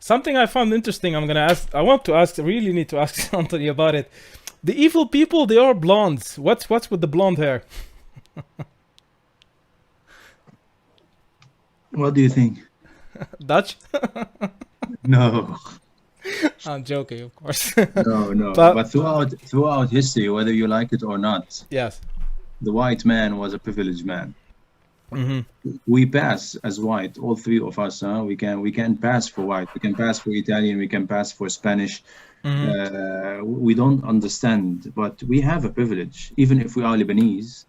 Something I found interesting. I want to ask. I really need to ask Anthony about it. The evil people, they are blondes. What's with the blonde hair? What do you think? Dutch? No, I'm joking, of course. no. But But throughout history, whether you like it or not, yes. the white man was a privileged man. Mm-hmm. We pass as white, all three of us. We can pass for white. We can pass for Italian. We can pass for Spanish. Mm-hmm. We don't understand, but we have a privilege. Even if we are Lebanese,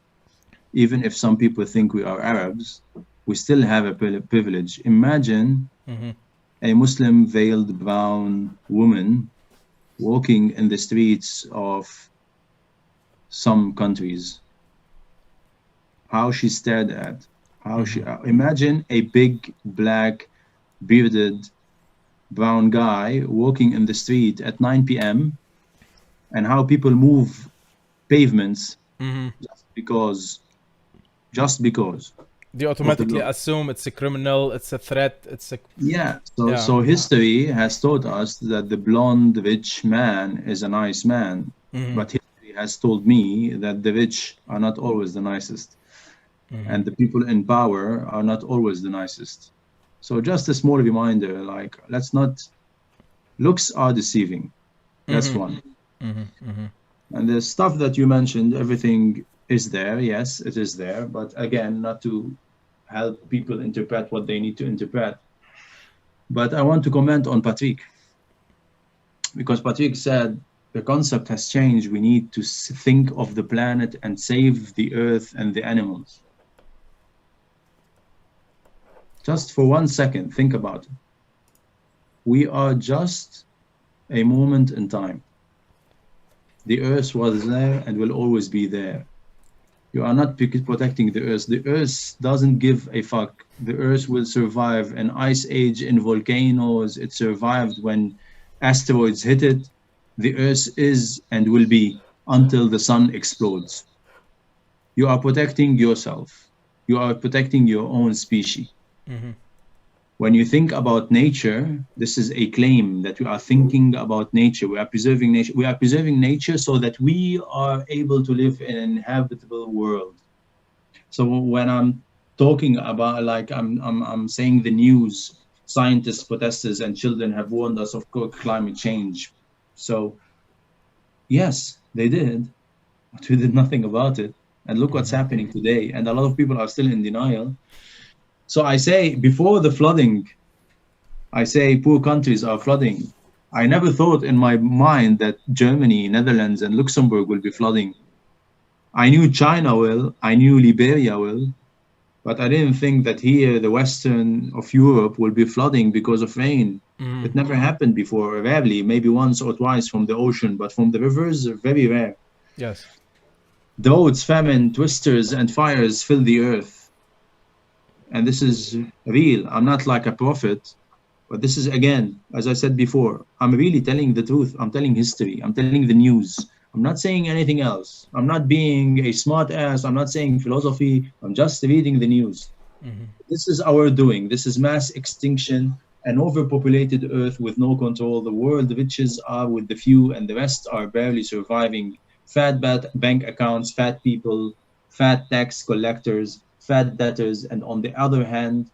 even if some people think we are Arabs, we still have a privilege. Imagine Mm-hmm. a Muslim veiled brown woman walking in the streets of some countries. How she stared at. How she imagine a big black bearded brown guy walking in the street at 9 p.m. and how people move pavements Mm-hmm. just because They of the automatically law. assume it's a criminal, it's a threat, it's a Yeah, so yeah. so history has taught us that the blonde rich man is a nice man, Mm-hmm. but history has told me that the rich are not always the nicest, and the people in power are not always the nicest. So just a small reminder, like let's not looks are deceiving. That's one. And the stuff that you mentioned, everything is there. Yes, it is there. But again, not to help people interpret what they need to interpret. But I want to comment on Patrick, because Patrick said the concept has changed. We need to think of the planet and save the earth and the animals. Just for 1 second, think about it. We are just a moment in time. The earth was there and will always be there. You are not protecting the earth. The earth doesn't give a fuck. The earth will survive an ice age, in volcanoes. It survived when asteroids hit it. The earth is and will be until the sun explodes. You are protecting yourself. You are protecting your own species. When you think about nature, this is a claim that we are thinking about nature. We are preserving nature. We are preserving nature so that we are able to live in an inhabitable world. So when I'm talking about, like, I'm saying the news, scientists, protesters, and children have warned us of climate change. So yes, they did, but we did nothing about it. And look what's happening today. And a lot of people are still in denial. So I say, before the flooding, I say poor countries are flooding. I never thought in my mind that Germany, Netherlands, and Luxembourg will be flooding. I knew China will, I knew Liberia will, but I didn't think that here, the western of Europe, will be flooding because of rain. It never happened before, rarely, maybe once or twice from the ocean, but from the rivers, very rare. Yes. Droughts, famine, twisters, and fires fill the earth. And this is real. I'm not like a prophet, but this is, again, as I said before, I'm really telling the truth. I'm telling history. I'm telling the news. I'm not saying anything else. I'm not being a smart ass. I'm not saying philosophy. I'm just reading the news. This is our doing. This is mass extinction, an overpopulated earth with no control. The world riches are with the few and the rest are barely surviving. Fat bank accounts, fat people, fat tax collectors, fat debtors, and on the other hand,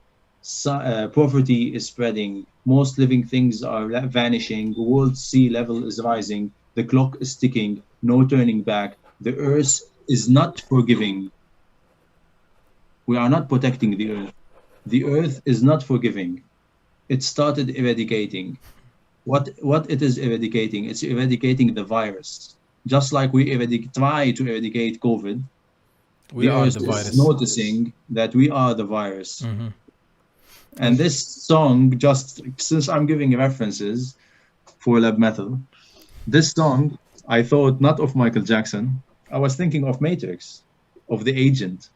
poverty is spreading. Most living things are vanishing. World sea level is rising. The clock is ticking. No turning back. The earth is not forgiving. We are not protecting the earth. The earth is not forgiving. It started eradicating. What it is eradicating? It's eradicating the virus. Just like we try to eradicate COVID, We the are earth the is virus. noticing that we are the virus. And this song, just since I'm giving references for lab metal, this song, I thought not of Michael Jackson. I was thinking of Matrix, of the agent.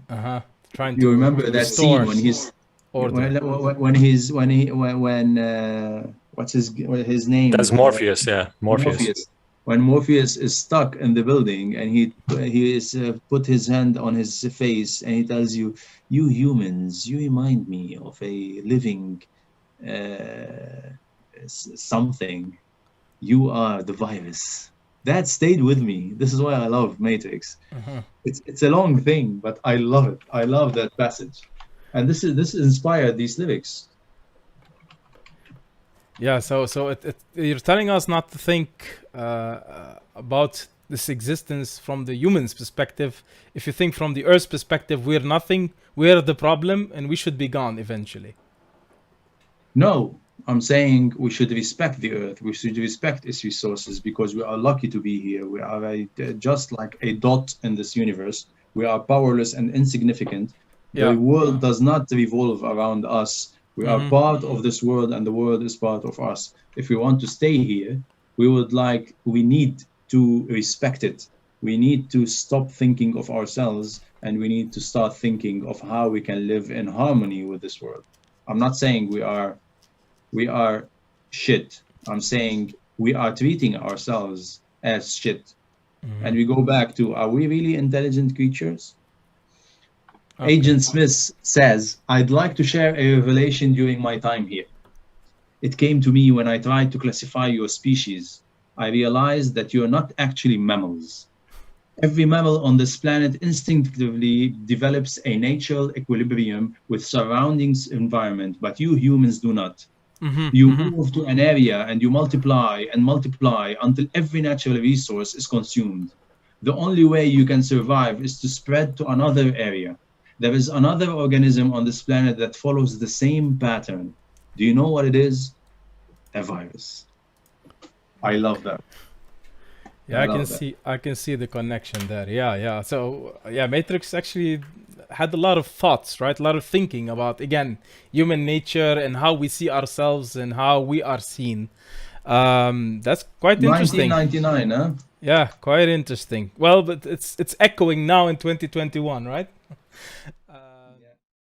Trying You to remember that scene restore when he's order. when what's his name? That's Morpheus, yeah, Morpheus. When Morpheus is stuck in the building and he is put his hand on his face and he tells you, "You humans, you remind me of a living something. You are the virus. That stayed with me. This is why I love Matrix. It's a long thing, but I love it. I love that passage, and this inspired these lyrics. Yeah, so you're telling us not to think about this existence from the human's perspective. If you think from the Earth's perspective, we're nothing, we're the problem, and we should be gone eventually. No, I'm saying we should respect the Earth. We should respect its resources because we are lucky to be here. We are just like a dot in this universe. We are powerless and insignificant. The world does not revolve around us. We are part of this world, and the world is part of us. If we want to stay here, we need to respect it. We need to stop thinking of ourselves, and we need to start thinking of how we can live in harmony with this world. I'm not saying we are shit. I'm saying we are treating ourselves as shit. And we go back to, are we really intelligent creatures? Okay. Agent Smith says, I'd like to share a revelation during my time here. It came to me when I tried to classify your species. I realized that you're not actually mammals. Every mammal on this planet instinctively develops a natural equilibrium with surroundings environment, but you humans do not. You move to an area and you multiply and multiply until every natural resource is consumed. The only way you can survive is to spread to another area. There is another organism on this planet that follows the same pattern. Do you know what it is? A virus. I love that. Yeah, I can see the connection there. Yeah. So Matrix actually had a lot of thoughts, right? A lot of thinking about, again, human nature and how we see ourselves and how we are seen. That's quite interesting. 1999, huh? Yeah, quite interesting. Well, but it's echoing now in 2021, right?